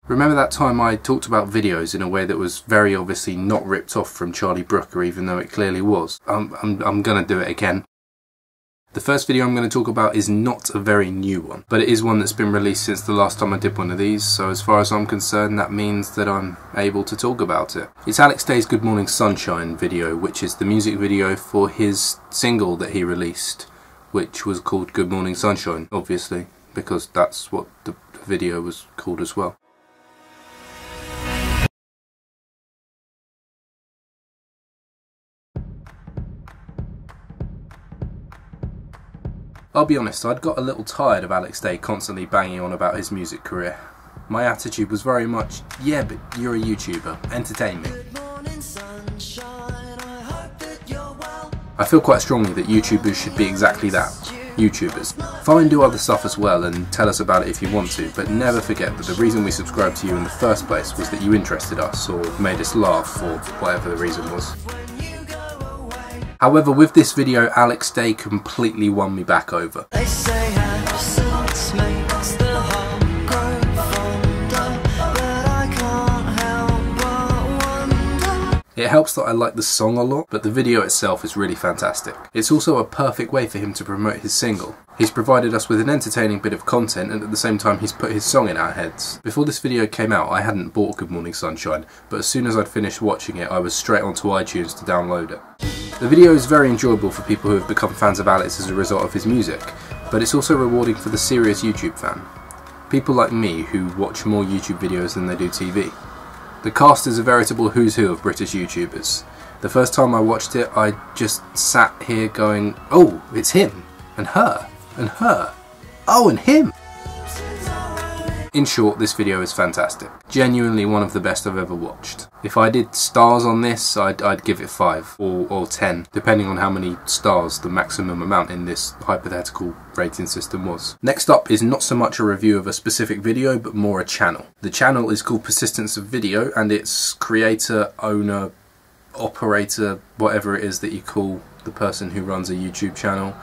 Remember that time I talked about videos in a way that was very obviously not ripped off from Charlie Brooker, even though it clearly was? I'm gonna do it again. The first video I'm going to talk about is not a very new one, but it is one that's been released since the last time I did one of these, so as far as I'm concerned that means that I'm able to talk about it. It's Alex Day's Good Morning Sunshine video, which is the music video for his single that he released, which was called Good Morning Sunshine, obviously, because that's what the video was called as well. I'll be honest, I'd got a little tired of Alex Day constantly banging on about his music career. My attitude was very much, yeah, but you're a YouTuber, entertain me. I feel quite strongly that YouTubers should be exactly that, YouTubers. Fine, do other stuff as well and tell us about it if you want to, but never forget that the reason we subscribed to you in the first place was that you interested us or made us laugh or whatever the reason was. However, with this video, Alex Day completely won me back over. It helps that I like the song a lot, but the video itself is really fantastic. It's also a perfect way for him to promote his single. He's provided us with an entertaining bit of content, and at the same time he's put his song in our heads. Before this video came out, I hadn't bought Good Morning Sunshine, but as soon as I'd finished watching it, I was straight onto iTunes to download it. The video is very enjoyable for people who have become fans of Alex as a result of his music, but it's also rewarding for the serious YouTube fan. People like me who watch more YouTube videos than they do TV. The cast is a veritable who's who of British YouTubers. The first time I watched it, I just sat here going, oh, it's him, and her, and her, oh, and him! In short, this video is fantastic. Genuinely one of the best I've ever watched. If I did stars on this, I'd give it 5 or 10, depending on how many stars the maximum amount in this hypothetical rating system was. Next up is not so much a review of a specific video, but more a channel. The channel is called Persistence of Video, and its creator, owner, operator, whatever it is that you call the person who runs a YouTube channel,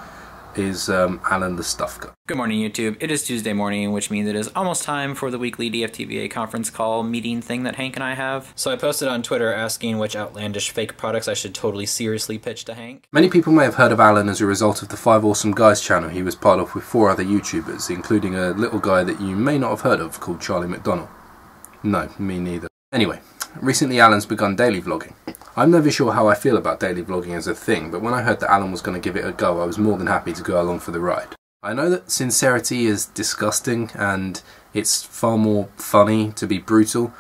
is Alan the Stuff Guy. Good morning, YouTube. It is Tuesday morning, which means it is almost time for the weekly DFTBA conference call meeting thing that Hank and I have. So I posted on Twitter asking which outlandish fake products I should totally seriously pitch to Hank. Many people may have heard of Alan as a result of the 5 Awesome Guys channel he was part of with 4 other YouTubers, including a little guy that you may not have heard of called Charlie McDonald. No, me neither. Anyway, recently Alan's begun daily vlogging. I'm never sure how I feel about daily vlogging as a thing, but when I heard that Alan was going to give it a go, I was more than happy to go along for the ride. I know that sincerity is disgusting and it's far more funny to be brutal,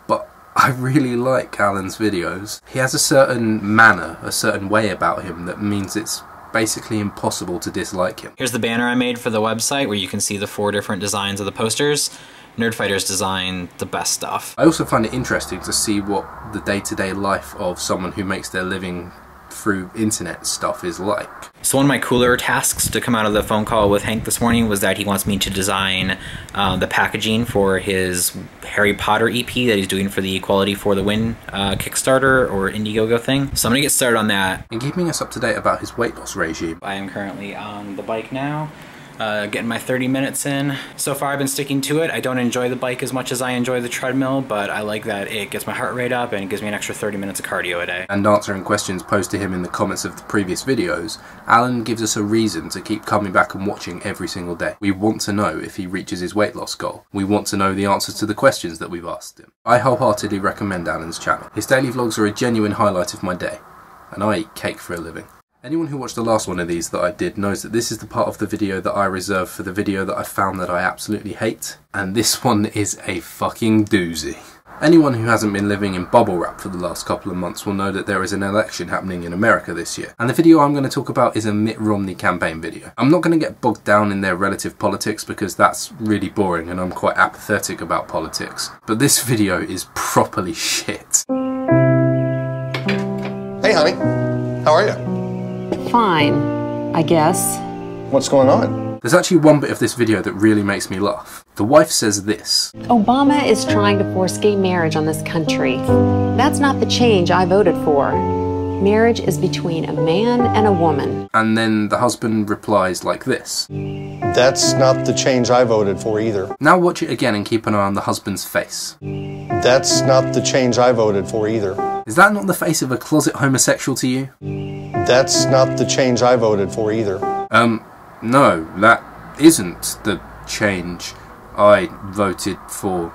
but I really like Alan's videos. He has a certain manner, a certain way about him that means it's basically impossible to dislike him. Here's the banner I made for the website where you can see the 4 different designs of the posters. Nerdfighters design the best stuff. I also find it interesting to see what the day-to-day life of someone who makes their living through internet stuff is like. So one of my cooler tasks to come out of the phone call with Hank this morning was that he wants me to design the packaging for his Harry Potter EP that he's doing for the Equality for the Win Kickstarter or Indiegogo thing. So I'm gonna get started on that. And keeping us up to date about his weight loss regime. I am currently on the bike now. Getting my 30 minutes in. So far I've been sticking to it. I don't enjoy the bike as much as I enjoy the treadmill, but I like that it gets my heart rate up and it gives me an extra 30 minutes of cardio a day. And answering questions posed to him in the comments of the previous videos, Alan gives us a reason to keep coming back and watching every single day. We want to know if he reaches his weight loss goal. We want to know the answers to the questions that we've asked him. I wholeheartedly recommend Alan's channel. His daily vlogs are a genuine highlight of my day, and I eat cake for a living. Anyone who watched the last one of these that I did knows that this is the part of the video that I reserve for the video that I found that I absolutely hate, and this one is a fucking doozy. Anyone who hasn't been living in bubble wrap for the last couple of months will know that there is an election happening in America this year, and the video I'm going to talk about is a Mitt Romney campaign video. I'm not going to get bogged down in their relative politics because that's really boring and I'm quite apathetic about politics, but this video is properly shit. Hey honey, how are you? Fine, I guess. What's going on? There's actually one bit of this video that really makes me laugh. The wife says this: Obama is trying to force gay marriage on this country. That's not the change I voted for. Marriage is between a man and a woman. And then the husband replies like this. That's not the change I voted for either. Now watch it again and keep an eye on the husband's face. That's not the change I voted for either. Is that not the face of a closet homosexual to you? That's not the change I voted for either. No, that isn't the change I voted for,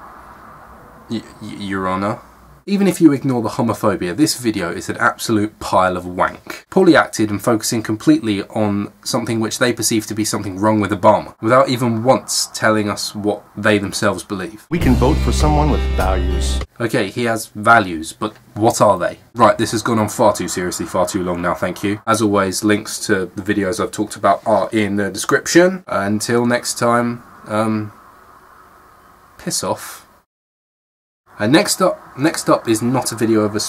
Your Honour. Even if you ignore the homophobia, this video is an absolute pile of wank. Poorly acted and focusing completely on something which they perceive to be something wrong with Obama, without even once telling us what they themselves believe. We can vote for someone with values. Okay, he has values, but what are they? Right, this has gone on far too seriously, far too long now, thank you. As always, links to the videos I've talked about are in the description. Until next time, piss off. Next up is not a video of a